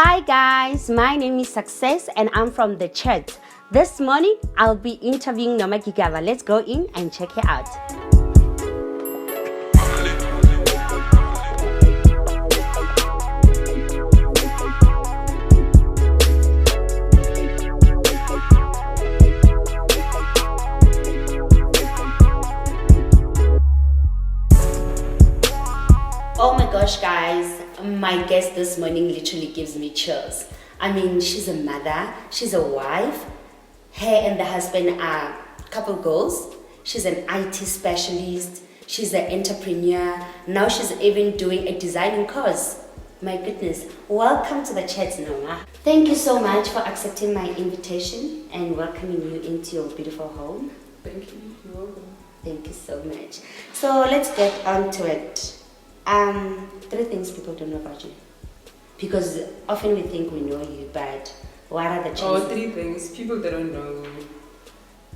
Hi guys, my name is Success and I'm from the church. This morning I'll be interviewing Norma Gigaba. Let's go in and check her out. Oh my gosh guys, my guest this morning literally gives me chills. I mean, she's a mother, she's a wife, her and the husband are couple goals. She's an IT specialist, she's an entrepreneur, now she's even doing a designing course. My goodness, welcome to the chat, Norma. Thank you so much for accepting my invitation and welcoming you into your beautiful home. Thank you, you're welcome. Thank you so much. So let's get on to it. Three things people don't know about you. Because often we think we know you, but what are the chances? Oh, three things. People that don't know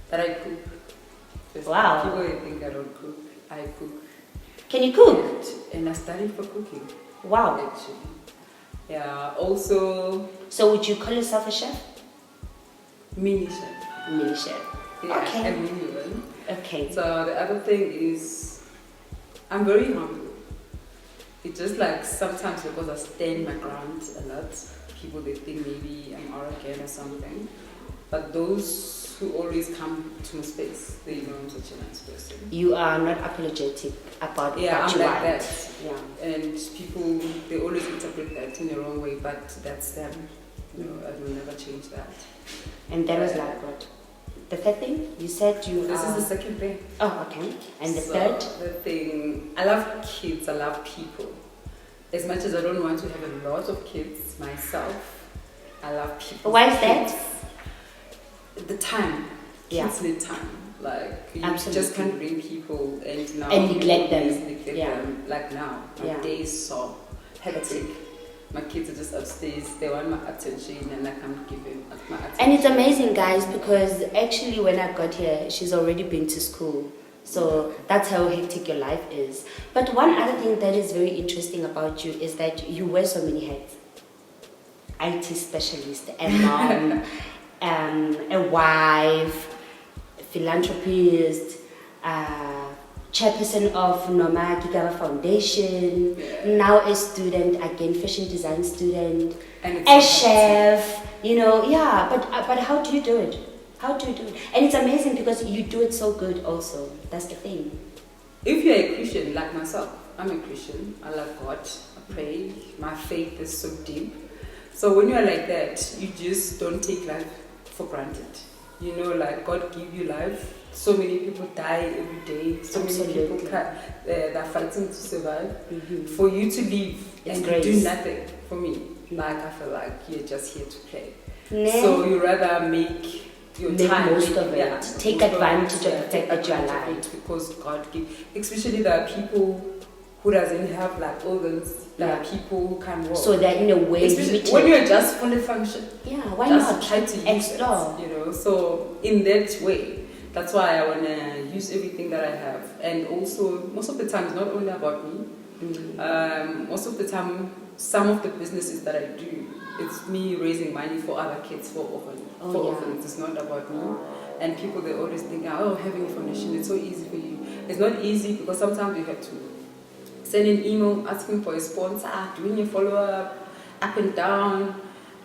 that I cook. Wow. People that think I don't cook. I cook. Can you cook? And I studied for cooking. Wow. Actually. Yeah, also... So would you call yourself a chef? Mini chef. Mini chef. Yeah, okay. a mini one. Okay. So the other thing is, I'm very humble. It's just like sometimes because I stand my ground a lot, people they think maybe I'm arrogant or something. But those who always come to my space, they know I'm such a nice person. You are not apologetic about yeah, what I'm you like want. that. Yeah. And people, they always interpret that in the wrong way, but that's them. You know, I will never change that. And that was like what? The third thing? You said you This is the second thing. Oh, okay. And the So, third? The thing, I love kids, I love people. As much as I don't want to have a lot of kids myself, I love people. Why is that? The time. Yeah. Kids need time. Like, you Absolutely. just can't bring people and now And neglect them. neglect Yeah. them. Like now, my Yeah. day is so hectic. My kids are just upstairs, they want my attention and I can't give them my attention. And it's amazing, guys, because actually when I got here, she's already been to school. So that's how hectic your life is. But one other thing that is very interesting about you is that you wear so many hats. IT specialist, a mom, a wife, philanthropist, chairperson of Norma Gigaba Foundation, now a student, again fashion design student, and a chef, you know, yeah, but how do you do it? How do you do it? And it's amazing because you do it so good also. That's the thing. If you're a Christian like myself, I'm a Christian, I love God, I pray, my faith is so deep. So when you're like that, you just don't take life for granted. You know, like God give you life. So many people die every day. So Absolutely. many people they're fighting to survive. Mm-hmm. For you to live It's and grace. do nothing, for me, like I feel like you're just here to play. Nah. So you rather make your Make time, most of it. yeah, Take most advantage of it, the take fact that you're advantage of alive. it because God give. Especially there are people who doesn't have like organs. There are people who can't walk. So they're in a way Especially limited. when you're just fully function. Yeah, why just not? try to use Explore. it, you know. So in that way, that's why I wanna use everything that I have. And also, most of the time, it's not only about me. Most of the time, some of the businesses that I do, it's me raising money for other kids, for orphans. It's not about me. And people, they always think, oh, having a foundation, it's so easy for you. It's not easy because sometimes you have to send an email asking for a sponsor, doing a follow-up, up and down.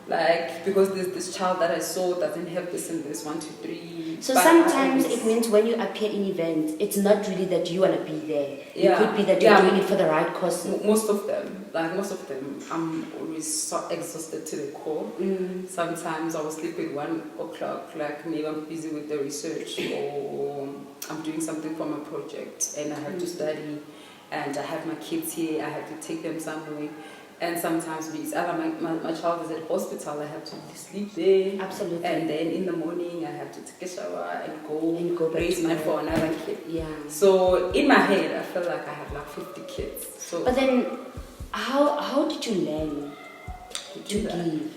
Like, because there's this child that I saw doesn't have this and this, 1, 2, 3. So but sometimes it means when you appear in events, it's not really that you want to be there. Yeah. It could be that you're doing it for the right cause. Most of them, I'm always so exhausted to the core. Sometimes I will sleep at 1 o'clock, like maybe I'm busy with the research or I'm doing something for my project and I have to study and I have my kids here, I have to take them somewhere. And sometimes it's either my child is at hospital, I have to sleep there. Absolutely. And then in the morning I have to take a shower and go back raise to money for another kid. Yeah. So in my head I feel like I have like 50 kids. So But then how did you learn to give?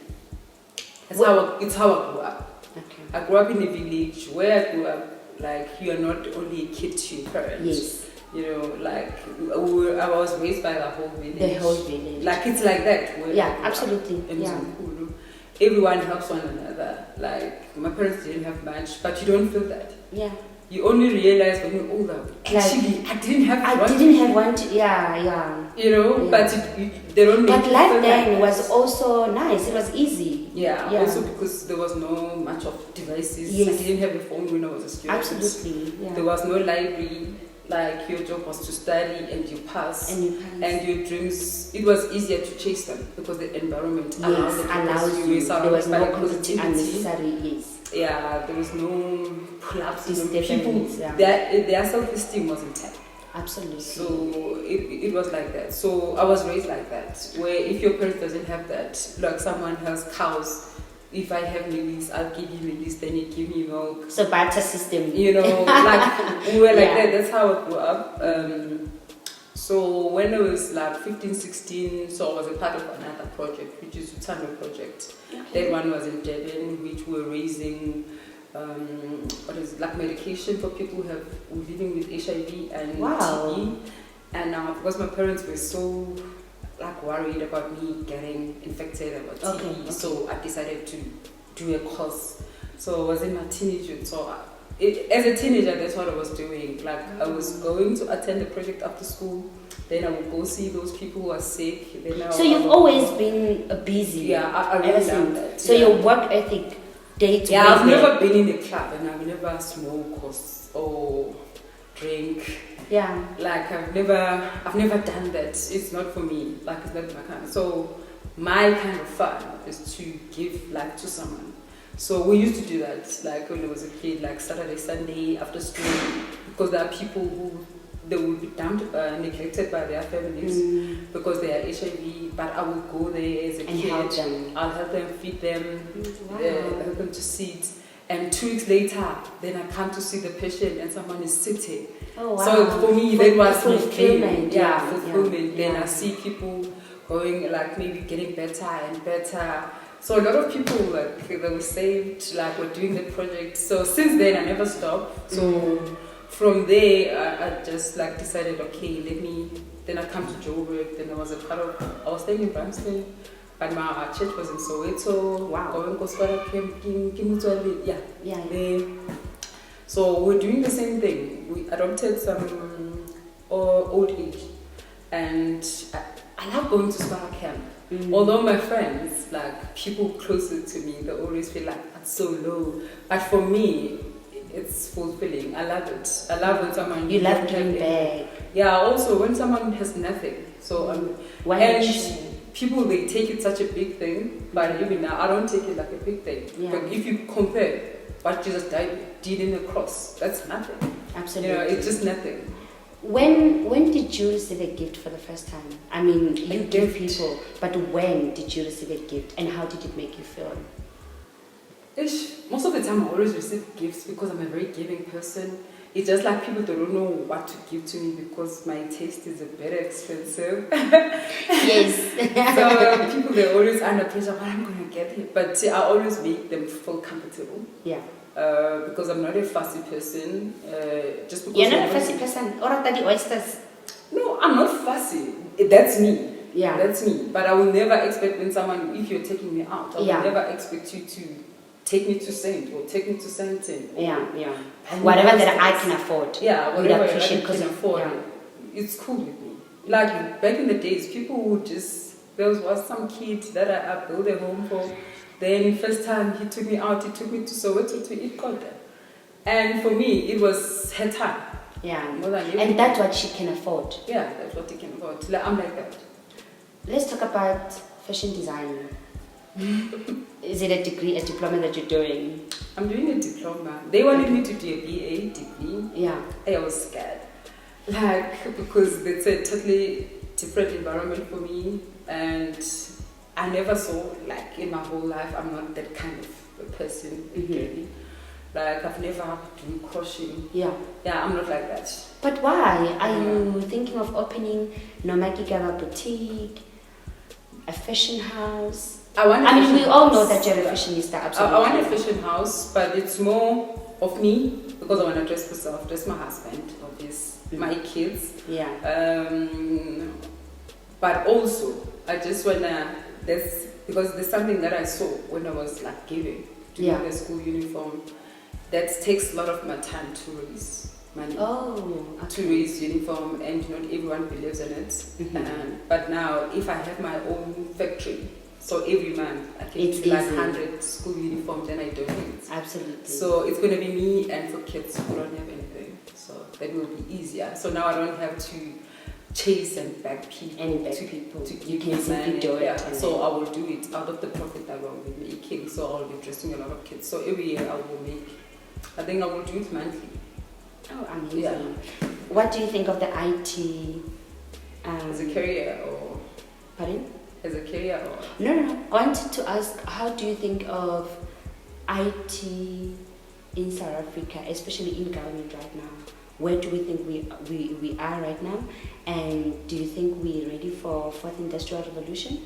It's how I grew up. Okay. I grew up in a village where I grew up, like you are not only a kid to your parents. Yes. You know, like I was raised by the whole village. The whole village. Like it's like that. Yeah, absolutely. In Yeah. Zulu. Everyone helps one another. Like my parents didn't have much, but you don't feel that. Yeah. You only realize when you're older. Actually, I didn't have one. Yeah. You know, Yeah. but they don't. But make you life feel then like was also nice. It was easy. Yeah, Yeah. also because there was no much of devices. Yes. I didn't have a phone when I was a student. Absolutely. Yeah. There was no library. Like your job was to study and you pass. And your dreams, it was easier to chase them because the environment allows you. There was no positivity unnecessary. Yes. Yeah, there was no collapse. People, their self-esteem was intact. Absolutely. So it was like that. So I was raised like that, where if your parent doesn't have that, like someone has cows, if I have lilies, I'll give you lilies, then you give me milk. So barter system. You know, like we were like that. That's how I grew up. So when I was like 15, 16, so I was a part of another project, which is Utano project. Okay. That one was in Durban, which were raising like medication for people who were living with HIV and TB. And because my parents were so like worried about me getting infected about TB, so I decided to do a course. So I was in my teenagehood. So as a teenager, that's what I was doing. Like I was going to attend the project after school. Then I would go see those people who are sick. So you've always been busy. Yeah, I really love that. So your work ethic, day to day. Yeah, I've never been in a club and I've never smoked or drink. Yeah. Like I've never done that. It's not for me. Like it's not my kind. So my kind of fun is to give life to someone. So we used to do that, like when I was a kid, like Saturday, Sunday after school, because there are people who they will be dumped, neglected by their families because they are HIV. But I will go there as a kid. Help them. I'll help them, feed them, help them to sit. And 2 weeks later, then I come to see the patient and someone is sitting. Oh, wow. So for me, that was fulfillment. Fulfillment. Yeah. Then I see people going, like maybe getting better and better. So a lot of people like they were saved, like were doing the project. So since then I never stopped. So from there I just like decided, okay, then I come to Joburg. Then I was staying in Brampton, but my church was in Soweto. Wow. Going Koswara camping, Yeah. So we're doing the same thing. We adopted some old age, and I love going to Squara camp. Although my friends, like people closer to me, they always feel like that's so low. But for me, it's fulfilling. I love it. I love when someone You love giving back. Yeah. Also, when someone has nothing. So and people they take it such a big thing, but even now I don't take it like a big thing. Yeah. But if you compare what Jesus did in the cross, that's nothing. Absolutely. You know, it's just nothing. When did you receive a gift for the first time? I mean, you give people, but when did you receive a gift and how did it make you feel? Most of the time I always receive gifts because I'm a very giving person. It's just like people don't know what to give to me because my taste is a bit expensive. Yes. So people, they're always under pressure, what I'm going to get here. But I always make them feel comfortable. Yeah. Because I'm not a fussy person. Just because you're not a fussy person. Or at the oysters. No, I'm not fussy. That's me. Yeah. That's me. But I will never expect when someone, if you're taking me out, I will never expect you to take me to Saint or take me to Sainton. Yeah. Whatever that I can afford. Yeah, whatever I can because afford. It's cool with me. Like back in the days, people would there was some kid that I built a home for. Then first time he took me out, he took me to Soweto to eat koda. And for me, it was her time. Yeah. More than and that's what she can afford. Yeah, that's what she can afford. Like, I'm like that. Let's talk about fashion design. Is it a degree, a diploma that you're doing? I'm doing a diploma. They wanted me to do a BA degree. Yeah. I was scared. Like, because it's a totally different environment for me. And I never saw, like, in my whole life, I'm not that kind of a person, really. Like, I've never done crocheting. Yeah. Yeah, I'm not like that. But why? Are you thinking of opening Norma Gigaba boutique, a fashion house? We all know that you're a fashionista, absolutely. I want a fashion house, but it's more of me, because I want to dress myself, dress my husband, obviously, my kids. Yeah. But also, I just want to, because there's something that I saw when I was like doing the school uniform, that takes a lot of my time to raise money. Oh, okay. To raise uniform, and not everyone believes in it. But now, if I have my own factory, so every month I can do like 100 school uniforms, then I donate. Absolutely. So it's going to be me and for kids who don't have anything. So that will be easier. So now I don't have to chase and beg people to give me money. Do it. Yeah. So I will do it out of the profit that I will be making. So I'll be dressing a lot of kids. So every year I will make, I think I will do it monthly. Oh, amazing. Yeah. What do you think of the IT? As a career or? Pardon? As a career or? No. I wanted to ask, how do you think of IT in South Africa, especially in government right now? Where do we think we are right now? And do you think we're ready for fourth industrial revolution?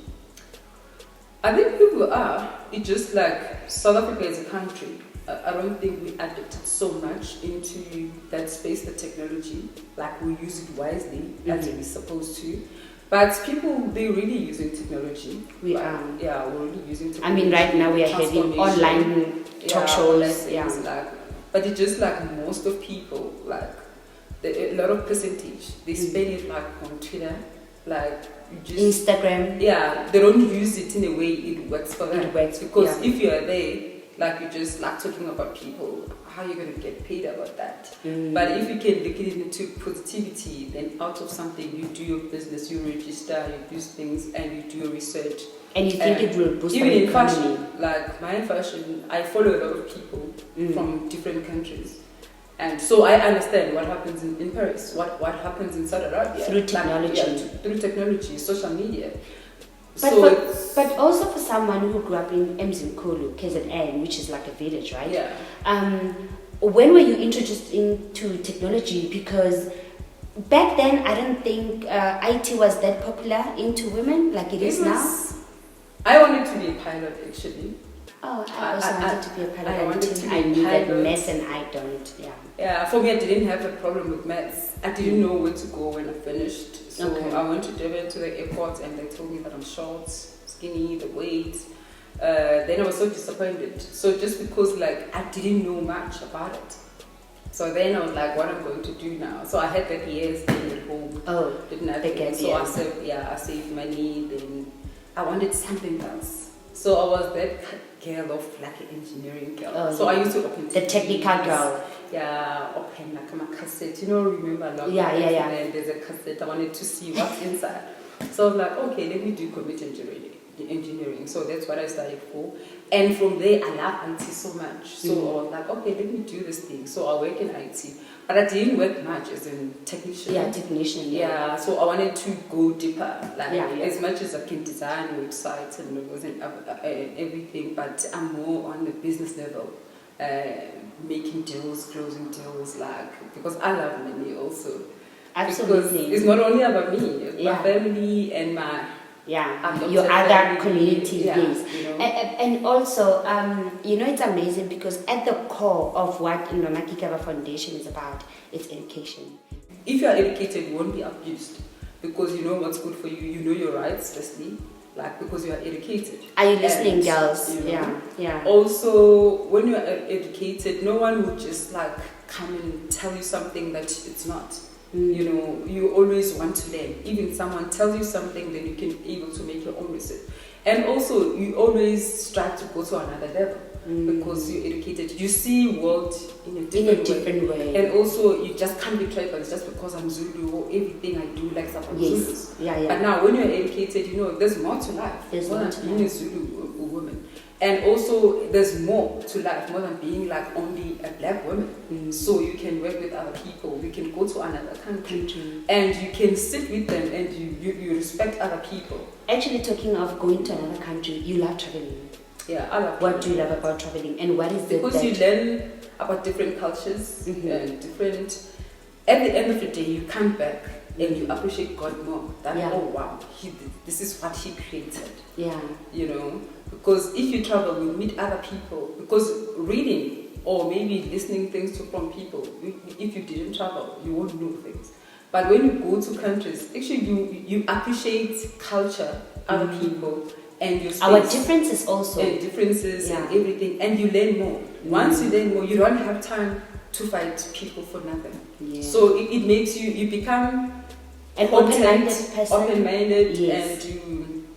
I think people are. It's just like South Africa as a country. I don't think we adapted so much into that space, the technology, like we use it wisely as we're supposed to. But people, they're really using technology. We are. Yeah, we're really using technology. I mean, right now we are having online talk shows. But it's just like most of people, like a lot of percentage, they spend it like on Twitter, like you just Instagram. Yeah, they don't use it in a way it works for them. It works because if you are there, like you just like talking about people, how are you going to get paid about that? But if you can look it into positivity, then out of something you do your business, you register, you do things, and you do your research. And you think it will boost even the in economy. fashion, like my fashion, I follow a lot of people from different countries. And so I understand what happens in Paris, what happens in Saudi Arabia. Through technology. Through technology, social media. But also for someone who grew up in Mzimkhulu, KZN, which is like a village, right? Yeah. When were you introduced into technology? Because back then, I don't think IT was that popular into women like it is now. I wanted to be a pilot, actually. Oh, I also wanted to be a pilot. I wanted to be I a knew that pilot. maths and I don't. Yeah. Yeah, for me, I didn't have a problem with maths. I didn't know where to go when I finished. So I went to Durban to the airport and they told me that I'm short, skinny, the weight. Then I was so disappointed. So just because like I didn't know much about it. So then I was like, what am I going to do now? So I had that year staying at home. Oh, didn't have to. So I saved money. Then I wanted something else. So I was that girl of like an engineering girl. Oh, so I used to open the technical girl. Yeah, open like a cassette. Remember? Yeah. And there's a cassette. I wanted to see what's inside. So I was like, okay, let me do computer engineering. So that's what I started for. And from there, I love IT so much. So I was like, okay, let me do this thing. So I work in IT. But I didn't work much as a technician. Yeah, technician. Yeah, so I wanted to go deeper. Like as much as I can design websites and logos and everything, but I'm more on the business level. Making deals, closing deals, like because I love money also. Absolutely. Because it's not only about me, it's my family and my your other community things. And also, it's amazing because at the core of what Norma Gigaba Foundation is about, it's education. If you are educated, you won't be abused because you know what's good for you. You know your rights, firstly. Like because you are educated. Are you listening, girls? Yeah. Also, when you are educated, no one will just like come and tell you something that it's not. You always want to learn. Even someone tells you something, then you can be able to make your own research. And also, you always strive to go to another level because you're educated. You see world in a different way. And also, you just can't be tribal just because I'm Zulu or everything I do like about Zulus. But now, when you're educated, there's more to life. There's more more than to being a Zulu woman. And also, there's more to life, more than being like only a black woman. So you can work with other people, you can go to another country, and you can sit with them and you respect other people. Actually, talking of going to another country, you love traveling. Yeah, I love What do you love about traveling? And what is it because you learn about different cultures and different... At the end of the day, you come back and you appreciate God more. Oh wow, this is what He created. Yeah. Because if you travel, you meet other people. Because reading or maybe listening things from people. If you didn't travel, you won't know things. But when you go to countries, actually you appreciate culture, other people, and your space. Our differences also. And differences and everything, and you learn more. Once you learn more, you don't have time to fight people for nothing. Yeah. So it makes you become an open-minded person. Open-minded, yes. and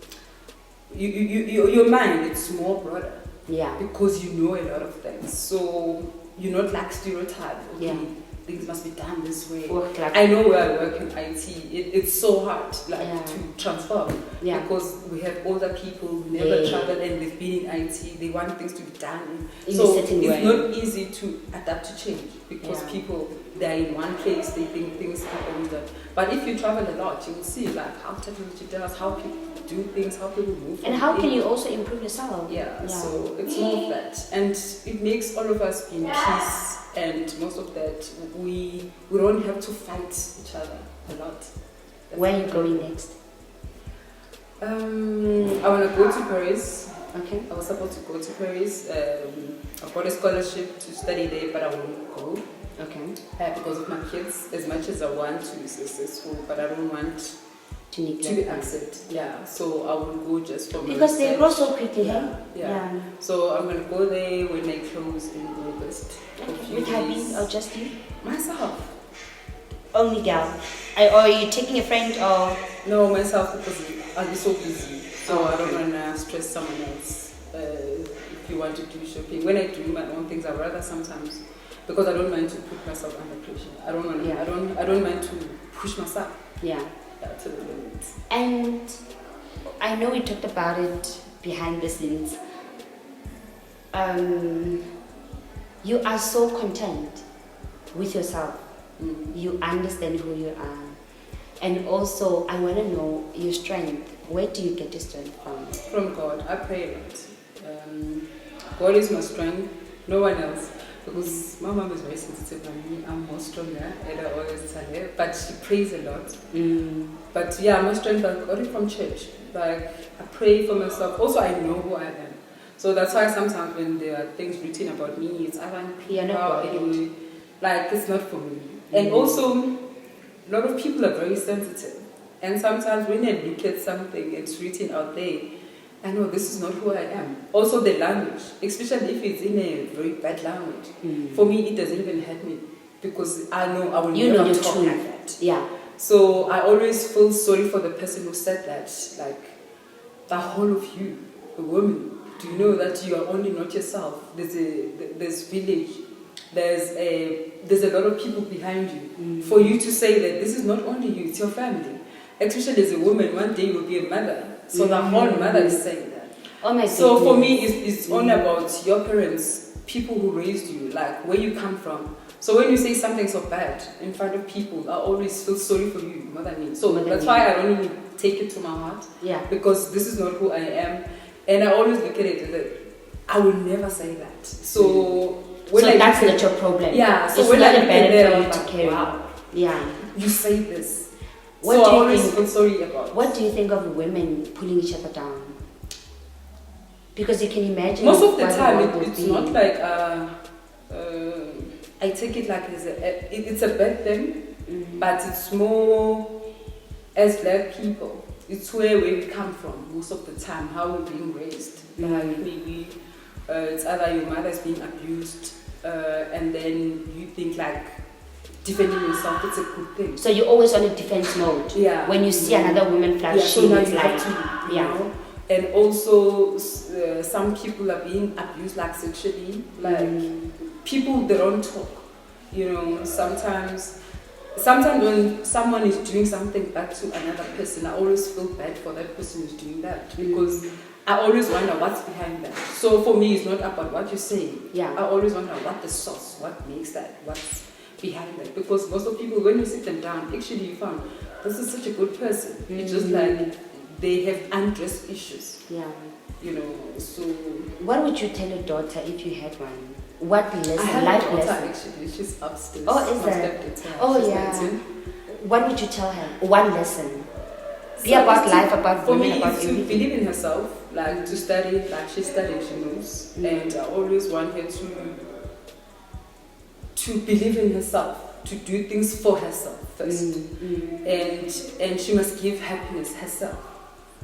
your mind, it's more broader. Yeah. Because you know a lot of things. So you're not like stereotyped. Okay, yeah. Things must be done this way. Like I know where I work in IT, it's so hard to transform because we have older people who never traveled and they've been in IT. They want things to be done in a certain way. It's not easy to adapt to change because people, they're in one place, they think things are always done. But if you travel a lot, you will see like how technology does, how people do things, how people move. And how can you also improve yourself? Yeah, so it's more of that. And it makes all of us be in peace. And most of that, we don't have to fight each other a lot. Where are you going next? I want to go to Paris. Okay. I was supposed to go to Paris. I've got a scholarship to study there, but I won't go. Okay. Because of my kids, as much as I want to be successful, but I don't want to be upset. Yeah, so I will go just for because they grow so quickly. Yeah. So I'm gonna go there when they close in August. Okay. With hubby or just you? Myself. Only girl. Or are you taking a friend or? No, myself because I'll be so busy. So I don't wanna stress someone else. If you want to do shopping, when I do my own things, I rather sometimes because I don't mind to put myself under pressure. I don't want. I don't mind to push myself. Yeah. To the limits. And I know we talked about it behind the scenes. You are so content with yourself. You understand who you are. And also, I want to know your strength. Where do you get your strength from? From God. I pray a lot. God is my strength, no one else. Because my mom is very sensitive on me. I'm more stronger, and I always tell her. But she prays a lot. But yeah, my strength I got it from church. Like I pray for myself. Also, I know who I am. So that's why sometimes when there are things written about me, it's either anyway, like it's not for me. And also, a lot of people are very sensitive. And sometimes when I look at something, it's written out there. I know this is not who I am. Also the language, especially if it's in a very bad language. For me, it doesn't even hurt me because I know I will never talk like that. Yeah. So I always feel sorry for the person who said that. Like, the whole of you, a woman, do you know that you are only not yourself? There's village. There's a lot of people behind you. For you to say that this is not only you, it's your family. Especially as a woman, one day you will be a mother. So the whole mother is saying that. Oh my so goodness. For me, it's only about your parents, people who raised you, like where you come from. So when you say something so bad in front of people, I always feel sorry for you more than me. So that's why I don't really take it to my heart. Yeah. Because this is not who I am. And I always look at it that I will never say that. So that's not your problem. Yeah. So it's when not I a burden for you to carry. Wow. Yeah. You say this. What so do I you always think, feel sorry about. What do you think of women pulling each other down? Because you can imagine. Most of the time, it's not like I take it like it's a bad thing, but it's more as black people. It's where we come from most of the time, how we're being raised. Like maybe it's either your mother's being abused, and then you think like defending yourself, it's a good thing. So you're always on a defense mode. Yeah. When you see another woman flashing, so now it's you like, have to, you know? And also, some people are being abused, like sexually. Like people, they don't talk. You know, sometimes when someone is doing something bad to another person, I always feel bad for that person who's doing that because I always wonder what's behind that. So for me, it's not about what you say. Yeah. I always wonder what the source, what makes that, what's behind that. Because most of people, when you sit them down, actually you found this is such a good person. It's just like they have unaddressed issues. Yeah. You know, so. What would you tell your daughter if you had one? What lesson? I have life a daughter lesson? actually. She's upstairs. Oh, is that? Oh, yeah. 19. What would you tell her? One lesson. Be about life, about women, about everything. To believe in herself, like to study, like she studied, she knows. And I always want her to to believe in herself, to do things for herself first, and she must give happiness herself.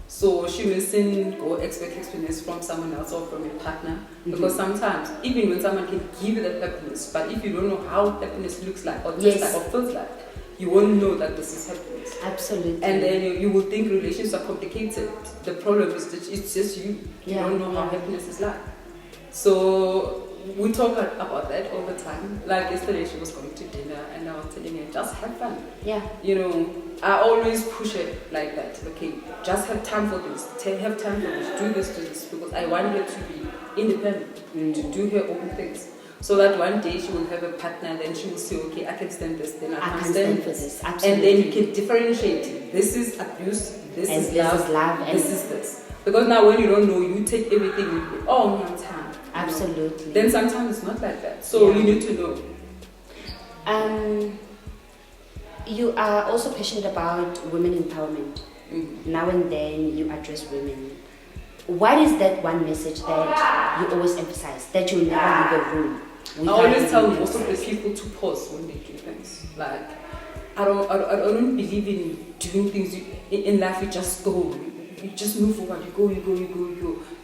So she mustn't go expect happiness from someone else or from a partner, because sometimes even when someone can give you that happiness, but if you don't know how happiness looks like or tastes like or feels like, you won't know that this is happiness. Absolutely. And then you will think relations are complicated. The problem is that it's just you. You don't know how happiness is like. So we talk about that all the time. Like yesterday, she was going to dinner, and I was telling her, just have fun. Yeah. You know, I always push her like that. Okay, just have time for this. Have time for this. Do this, because I want her to be independent, to do her own things. So that one day she will have a partner, then she will say, okay, I can stand this, then I can stand this. Absolutely. And then you can differentiate it. This is abuse, this is love, and this is this. Because now when you don't know, you take everything with you. Oh, no time. Absolutely. Then sometimes it's not like that. So you need to know. You are also passionate about women empowerment. Now and then you address women. What is that one message that you always emphasize, that you will never leave a room? I always tell most of the people to pause when they do things. Like, I don't believe in doing things in life. You just go, you just move forward. You go.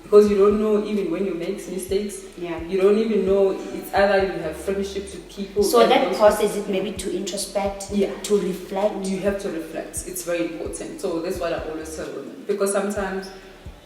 Because you don't know, even when you make mistakes, you don't even know. It's either you have friendships with people. So that pause, is it maybe to introspect, to reflect? You have to reflect. It's very important. So that's what I always tell women. Because sometimes,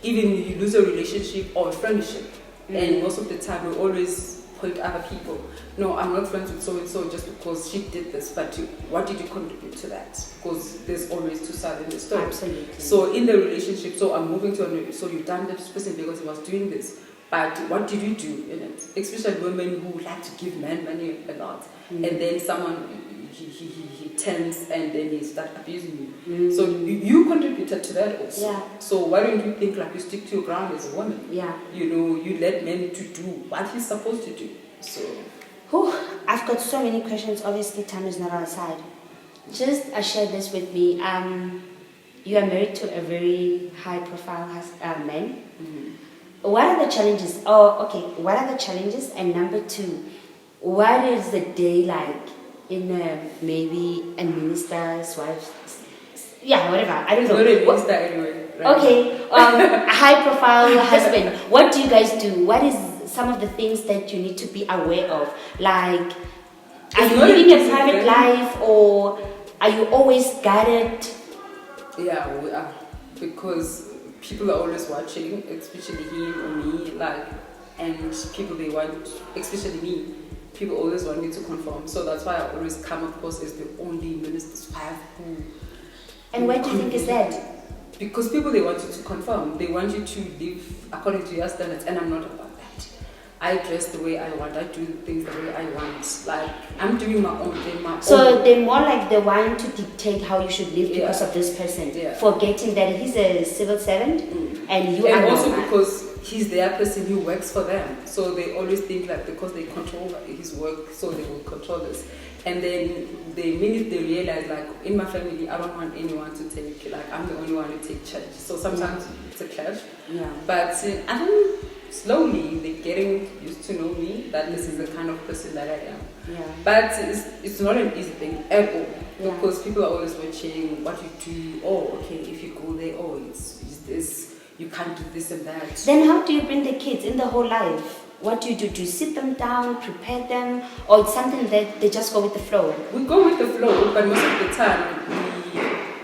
even you lose a relationship or a friendship, and most of the time we always point other people. No, I'm not friends with so and so just because she did this. But what did you contribute to that? Because there's always two sides in the story. Absolutely. So in the relationship, so I'm moving to a new. So you've done this person because he was doing this. But what did you do in it? Especially women who like to give men money a lot, and then someone he turns and then he starts abusing you. So you contributed to that also. Yeah. So why don't you think like you stick to your ground as a woman? Yeah. You know, you let men to do what he's supposed to do. So. I've got so many questions. Obviously, time is not our side. Just share this with me. You are married to a very high-profile man. What are the challenges? What are the challenges? And number two, what is the day like in maybe a minister's wife? Yeah, whatever. I don't know. Not a minister anyway. Right? Okay, a high-profile husband. What do you guys do? What is some of the things that you need to be aware of? Like, are you living a private life, or are you always guarded? Yeah, we are. Because people are always watching, especially him or me, like, and people they want, especially me, people always want me to conform. So that's why I always come across as the only minister's wife who. And why do you think is that? Because people they want you to conform. They want you to live according to your standards, and I'm not about that. I dress the way I want. I do things the way I want. Like, I'm doing my own thing, So they're more like they want to dictate how you should live because of this person, forgetting that he's a civil servant and you are not. And also because he's their person who works for them. So they always think like because they control his work, so they will control this. And then the minute they realize, like, in my family, I don't want anyone to take, like, I'm the only one to take charge. So sometimes it's a clash. Yeah. But I think slowly they're getting used to know me, that this is the kind of person that I am. Yeah. But it's not an easy thing at all. Yeah. Because people are always watching what you do. Oh, okay, if you go there, oh, it's this, you can't do this and that. Then how do you bring the kids in the whole life? What do you do? Do you sit them down, prepare them, or it's something that they just go with the flow? We go with the flow, but most of the time,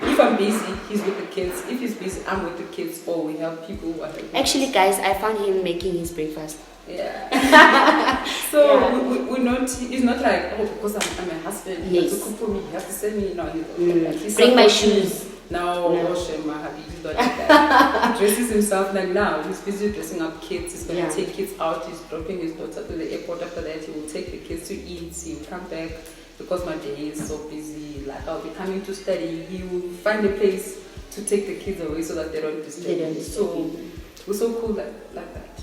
if I'm busy, he's with the kids. If he's busy, I'm with the kids, or we have people who are helping. Actually, guys, I found him making his breakfast. Yeah. So we're not. It's not like, oh, because I'm a husband. You have to cook for me. You have to send me. No, like, bring my shoes. No, my hubby, he's not like that. He dresses himself like now. He's busy dressing up kids. He's going to take kids out. He's dropping his daughter to the airport. After that, he will take the kids to eat. He will come back because my day is so busy. Like, I'll be coming to study. He will find a place to take the kids away so that they don't disturb me. So we're so cool like that.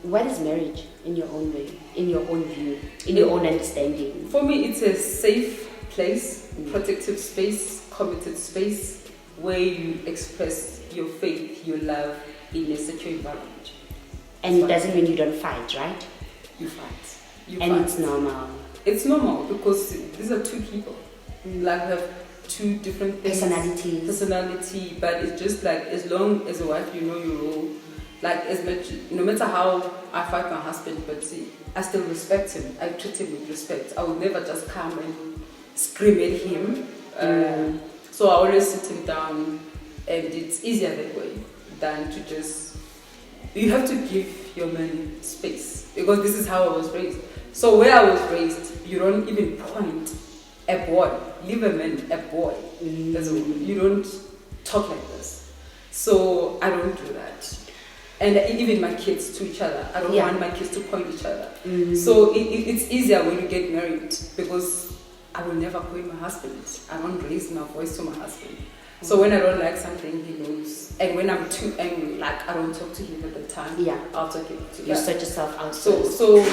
What is marriage in your own way, in your own view, in your own understanding? For me, it's a safe place, protective space, committed space, where you express your faith, your love in a secure environment. And it doesn't mean you don't fight, right? You fight. And it's normal. it's normal because these are two people. Like we have two different things, personality, but it's just like as long as a wife, you know your role. Like as much, no matter how I fight my husband, but see, I still respect him. I treat him with respect. I would never just come and scream at him. So I always sit him down, and it's easier that way than to just. You have to give your man space because this is how I was raised. So where I was raised, you don't even point a boy, leave a man a boy. You don't talk like this. So I don't do that. And even my kids to each other. I don't want my kids to point each other. So it's easier when you get married because I will never point my husband. I don't raise my voice to my husband. So when I don't like something, he knows. And when I'm too angry, like I don't talk to him at the time. I'll talk to him. You sort yourself out. So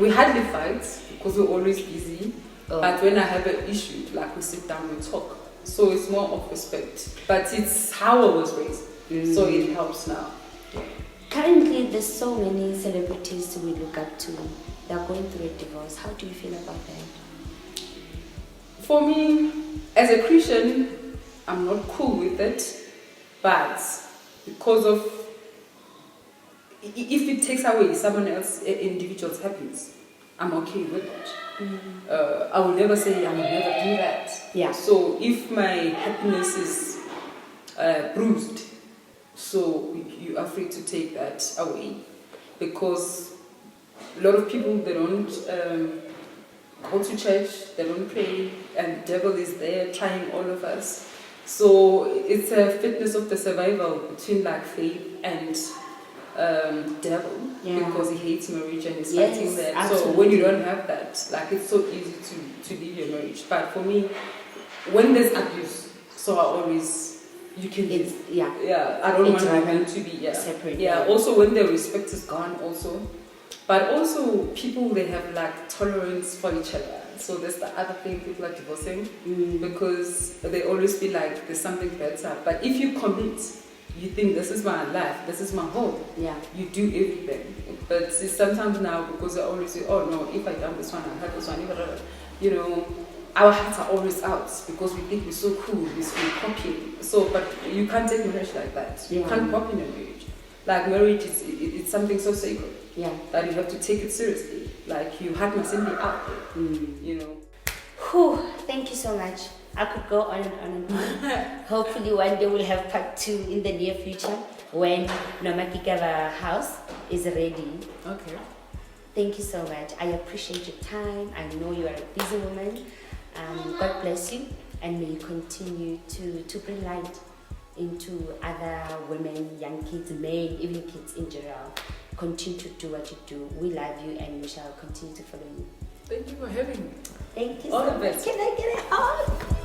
we hardly fight because we're always busy. But when I have an issue, like we sit down and talk. So it's more of respect. But it's how I was raised. So it helps now. Currently, there's so many celebrities we look up to. They're going through a divorce. How do you feel about that? For me, as a Christian, I'm not cool with it. But because of, if it takes away someone else's individual's happiness, I'm okay with it. I will never say I will never do that. So if my happiness is bruised, so you are free to take that away, because a lot of people, they don't go to church, they don't pray, and the devil is there trying all of us. So it's a fitness of the survival between like faith and devil, because he hates marriage and is fighting that. Absolutely. So when you don't have that, like it's so easy to leave your marriage. But for me, when there's abuse, so I always. You can I don't want women to be separate. Also when the respect is gone also. But also people, they have like tolerance for each other. So that's the other thing people are divorcing because they always feel like there's something better. But if you commit, you think this is my life, this is my home. You do everything. But see, sometimes now because I always say, oh no, if I done this one, I had this one, you know. Our hearts are always out because we think we're so cool, we're so popular. So, but you can't take marriage like that. You can't pop in a marriage. Like marriage, it's something so sacred that you have to take it seriously. Like your heart mustn't be out there, you know. Whew, thank you so much. I could go on and on and on. Hopefully one day we'll have part 2 in the near future when Norma Gigaba house is ready. Okay. Thank you so much. I appreciate your time. I know you are a busy woman. God bless you, and may you continue to bring light into other women, young kids, men, even kids in general. Continue to do what you do. We love you, and we shall continue to follow you. Thank you for having me. Thank you All so the much. best. Can I get a hug?